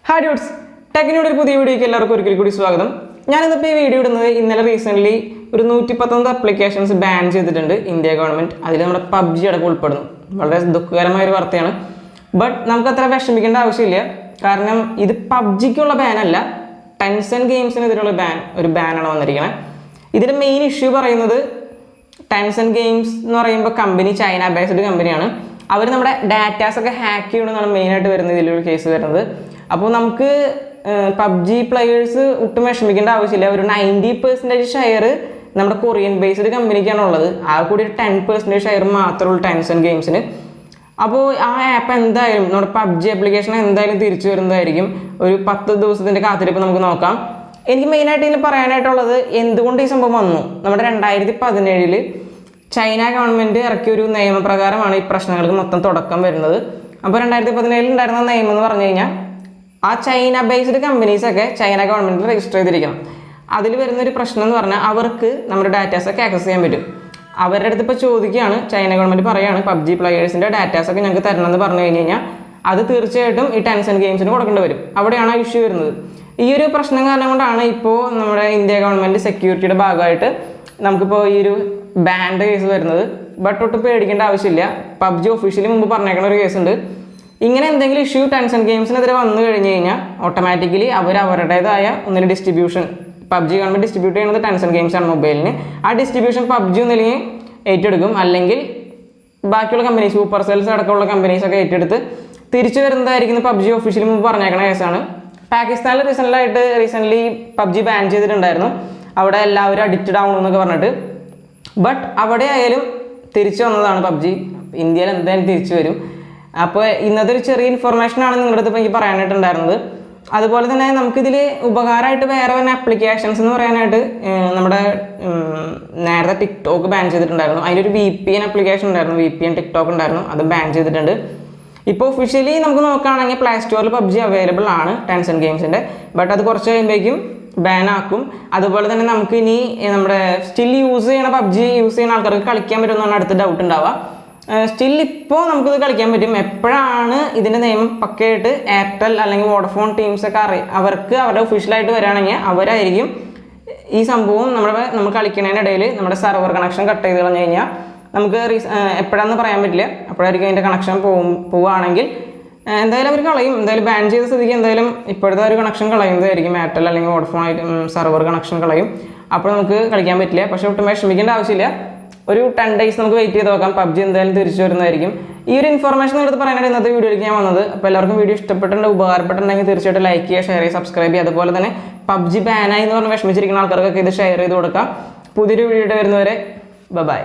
Hi dudes, ടെക്നിയുടെ ഒരു പുതിയ വീഡിയോയ്ക്ക് എല്ലാവർക്കും ഒരിക്കൽ കൂടി സ്വാഗതം. ഞാൻ ഇന്നിപ്പോൾ ഈ വീഡിയോ ഇടുന്നത് ഇന്നലെ റീസെൻ്റ്ലി ഒരു 119 ആപ്ലിക്കേഷൻസ് ബാൻ ചെയ്തിട്ടുണ്ട് ഇന്ത്യ ഗവൺമെൻറ്. അതിൽ നമ്മുടെ PUBG അടക്കം ഉൾപ്പെടുന്നു. വളരെ ദുഃഖകരമായ ഒരു വാർത്തയാണ്. ബട്ട് നമുക്ക് അത്ര വിഷമിക്കേണ്ട ആവശ്യമില്ല. കാരണം ഇത് PUBGക്കുള്ള ബാനല്ല, ടെൻസെന്റ് ഗെയിംസിനെതിരെയുള്ള ഒരു ബാനാണ് വന്നിരിക്കുന്നത്. ഇതിൻ്റെ മെയിൻ ഇഷ്യൂ പറയുന്നത് ടെൻസെന്റ് ഗെയിംസ് എന്ന് പറയുമ്പോൾ കമ്പനി ചൈന ബേസ്ഡ് കമ്പനിയാണ്. അവർ നമ്മുടെ ഡാറ്റാസൊക്കെ ഹാക്ക് ചെയ്യണമെന്നാണ് മെയിനായിട്ട് വരുന്നത് ഇതിലൊരു കേസ് വരുന്നത്. അപ്പോൾ നമുക്ക് PUBG പ്ലെയേഴ്സ് ഒട്ടും വിഷമിക്കേണ്ട ആവശ്യമില്ല. ഒരു 90% ഷെയർ നമ്മുടെ കൊറിയൻ ബേസ്ഡ് കമ്പനിക്കാണ് ഉള്ളത്. ആ കൂടി ഒരു 10% ഷെയർ മാത്രമേ ഉള്ളൂ ടെൻസെന്റ് ഗെയിംസിന്. അപ്പോൾ ആ ആപ്പ് എന്തായാലും നമ്മുടെ PUBG ആപ്ലിക്കേഷൻ എന്തായാലും തിരിച്ചു വരുന്നതായിരിക്കും. ഒരു 10 ദിവസത്തിൻ്റെ കാത്തിരിപ്പ് നമുക്ക് നോക്കാം. എനിക്ക് മെയിനായിട്ട് ഇതിൽ പറയാനായിട്ടുള്ളത് എന്തുകൊണ്ട് ഈ സംഭവം വന്നു. നമ്മുടെ 2017 ചൈന ഗവൺമെൻറ് ഇറക്കിയ ഒരു നിയമപ്രകാരമാണ് ഈ പ്രശ്നങ്ങൾക്ക് മൊത്തം തുടക്കം വരുന്നത്. അപ്പോൾ 2017 ഉണ്ടായിരുന്ന നിയമം എന്ന് പറഞ്ഞു കഴിഞ്ഞാൽ ആ ചൈന ബേസ്ഡ് കമ്പനീസൊക്കെ ചൈന ഗവൺമെൻറ്റിൽ രജിസ്റ്റർ ചെയ്തിരിക്കണം. അതിൽ വരുന്നൊരു പ്രശ്നം എന്ന് പറഞ്ഞാൽ അവർക്ക് നമ്മുടെ ഡാറ്റാസൊക്കെ ആക്സസ് ചെയ്യാൻ പറ്റും. അവരുടെ അടുത്ത് ഇപ്പോൾ ചോദിക്കുകയാണ്, ചൈന ഗവൺമെൻറ് പറയുകയാണ് PUBG പ്ലെയേഴ്സിൻ്റെ ഡാറ്റാസൊക്കെ ഞങ്ങൾക്ക് തരണമെന്ന് പറഞ്ഞു കഴിഞ്ഞ് കഴിഞ്ഞാൽ അത് തീർച്ചയായിട്ടും ഈ ടെൻസെന്റ് ഗെയിംസിന് കൊടുക്കേണ്ടി വരും. അവിടെയാണ് ആ ഇഷ്യൂ വരുന്നത്. ഈ ഒരു പ്രശ്നം കാരണം കൊണ്ടാണ് ഇപ്പോൾ നമ്മുടെ ഇന്ത്യ ഗവൺമെൻറ് സെക്യൂരിറ്റിയുടെ ഭാഗമായിട്ട് നമുക്കിപ്പോൾ ഈ ഒരു ബാൻഡ് കേസ് വരുന്നത്. ബട്ട് ഒട്ടും പേടിക്കേണ്ട ആവശ്യമില്ല. PUBG ഒഫീഷ്യലി മുമ്പ് പറഞ്ഞേക്കുന്ന ഒരു കേസുണ്ട്. ഇങ്ങനെ എന്തെങ്കിലും ഇഷ്യൂ ടെൻസെന്റ് ഗെയിംസിനെതിരെ വന്നു കഴിഞ്ഞ് കഴിഞ്ഞാൽ ഓട്ടോമാറ്റിക്കലി അവരുടേതായ ഒന്നിന് ഡിസ്ട്രിബ്യൂഷൻ PUBG ഗവൺമെൻറ് ഡിസ്ട്രിബ്യൂട്ട് ചെയ്യുന്നത് ടെൻസെന്റ് ഗെയിംസ് ആണ് മൊബൈലിന്. ആ ഡിസ്ട്രിബ്യൂഷൻ PUBG ഒന്നില്ലെങ്കിൽ ഏറ്റെടുക്കും, അല്ലെങ്കിൽ ബാക്കിയുള്ള കമ്പനീസ് സൂപ്പർ സെൽസ് അടക്കമുള്ള കമ്പനീസൊക്കെ ഏറ്റെടുത്ത് തിരിച്ചു വരുന്നതായിരിക്കും. PUBG ഒഫീഷ്യലി മുമ്പ് പറഞ്ഞേക്കുന്ന കേസാണ്. പാകിസ്ഥാനിൽ റീസെൻ്റ്ലി PUBG ബാൻ ചെയ്തിട്ടുണ്ടായിരുന്നു. അവിടെ എല്ലാവരും അഡിക്റ്റഡ് ആവണം എന്നൊക്കെ പറഞ്ഞിട്ട്. ബട്ട് അവിടെ ആയാലും തിരിച്ചു വന്നതാണ് PUBG. ഇന്ത്യയിൽ എന്തായാലും തിരിച്ചു വരും. അപ്പോൾ ഇന്നത്തെ ഒരു ചെറിയ ഇൻഫർമേഷനാണ് നിങ്ങളുടെ അടുത്ത് ഇപ്പോൾ എനിക്ക് പറയാനായിട്ടുണ്ടായിരുന്നത്. അതുപോലെ തന്നെ നമുക്കിതിൽ ഉപകാരമായിട്ട് വേറെ തന്നെ ആപ്ലിക്കേഷൻസ് എന്ന് പറയാനായിട്ട് നമ്മുടെ നേരത്തെ ടിക്ടോക്ക് ബാൻ ചെയ്തിട്ടുണ്ടായിരുന്നു. അതിലൊരു VPN ആപ്ലിക്കേഷൻ ഉണ്ടായിരുന്നു, VPN ടിക്ടോക്ക് ഉണ്ടായിരുന്നു, അത് ബാൻ ചെയ്തിട്ടുണ്ട്. ഇപ്പോൾ ഒഫീഷ്യലി നമുക്ക് നോക്കുകയാണെങ്കിൽ പ്ലേ സ്റ്റോറിൽ PUBG അവൈലബിൾ ആണ് ടെൻസെന്റ് ഗെയിംസിൻ്റെ. ബട്ട് അത് കുറച്ച് കഴിയുമ്പോഴേക്കും ബാൻ ആക്കും. അതുപോലെ തന്നെ നമുക്ക് ഇനി നമ്മുടെ സ്റ്റിൽ യൂസ് ചെയ്യണ PUBG യൂസ് ചെയ്യുന്ന ആൾക്കാർക്ക് കളിക്കാൻ പറ്റുമെന്നാണ് അടുത്ത ഡൗട്ട് ഉണ്ടാവുക. സ്റ്റിൽ ഇപ്പോൾ നമുക്കിത് കളിക്കാൻ പറ്റും. എപ്പോഴാണ് ഇതിൻ്റെ നിയമം പക്കയായിട്ട് എയർടെൽ അല്ലെങ്കിൽ വോഡഫോൺ ടീംസൊക്കെ അവർക്ക് അവരുടെ ഒഫീഷ്യലായിട്ട് വരികയാണെങ്കിൽ അവരായിരിക്കും ഈ സംഭവം നമ്മൾ കളിക്കുന്നതിനിടയിൽ നമ്മുടെ സെർവർ കണക്ഷൻ കട്ട് ചെയ്ത് കളഞ്ഞു കഴിഞ്ഞാൽ നമുക്ക് എപ്പോഴാണെന്ന് പറയാൻ പറ്റില്ല. അപ്പോഴായിരിക്കും അതിൻ്റെ കണക്ഷൻ പോവുകയാണെങ്കിൽ എന്തായാലും അവർ കളയും. എന്തായാലും ബാൻ ചെയ്ത സ്ഥിതിക്ക് എന്തായാലും ഇപ്പോഴത്തെ ഒരു കണക്ഷൻ കളയുന്നതായിരിക്കും. എയർടെൽ അല്ലെങ്കിൽ വോഡഫോൺ ആയിട്ട് സെർവർ കണക്ഷൻ കളയും. അപ്പോൾ നമുക്ക് കളിക്കാൻ പറ്റില്ല. പക്ഷേ ഒട്ടും വിഷമിക്കേണ്ട ആവശ്യമില്ല. ഒരു 10 days നമുക്ക് വെയിറ്റ് ചെയ്ത് നോക്കാം. PUBG എന്തായാലും തിരിച്ചു വരുന്നതായിരിക്കും. ഈ ഒരു ഇൻഫർമേഷൻ എടുത്ത് പറയാനായിട്ട് ഇന്നത്തെ വീഡിയോയിലേക്ക് ഞാൻ വന്നത്. അപ്പോൾ എല്ലാവർക്കും വീഡിയോ ഇഷ്ടപ്പെട്ടിട്ടുണ്ട്, ഉപകാരപ്പെട്ടിട്ടുണ്ടെങ്കിൽ തീർച്ചയായിട്ടും ലൈക്ക് ചെയ്യുക, ഷെയർ ചെയ്യുക, സബ്സ്ക്രൈബ് ചെയ്യുക. അതുപോലെ തന്നെ PUBG ബാനായി എന്ന് പറഞ്ഞ് വിഷമിച്ചിരിക്കുന്ന ആൾക്കാർക്കൊക്കെ ഇത് ഷെയർ ചെയ്ത് കൊടുക്കാം. പുതിയൊരു വീഡിയോ വരുന്നവരെ ബൈ.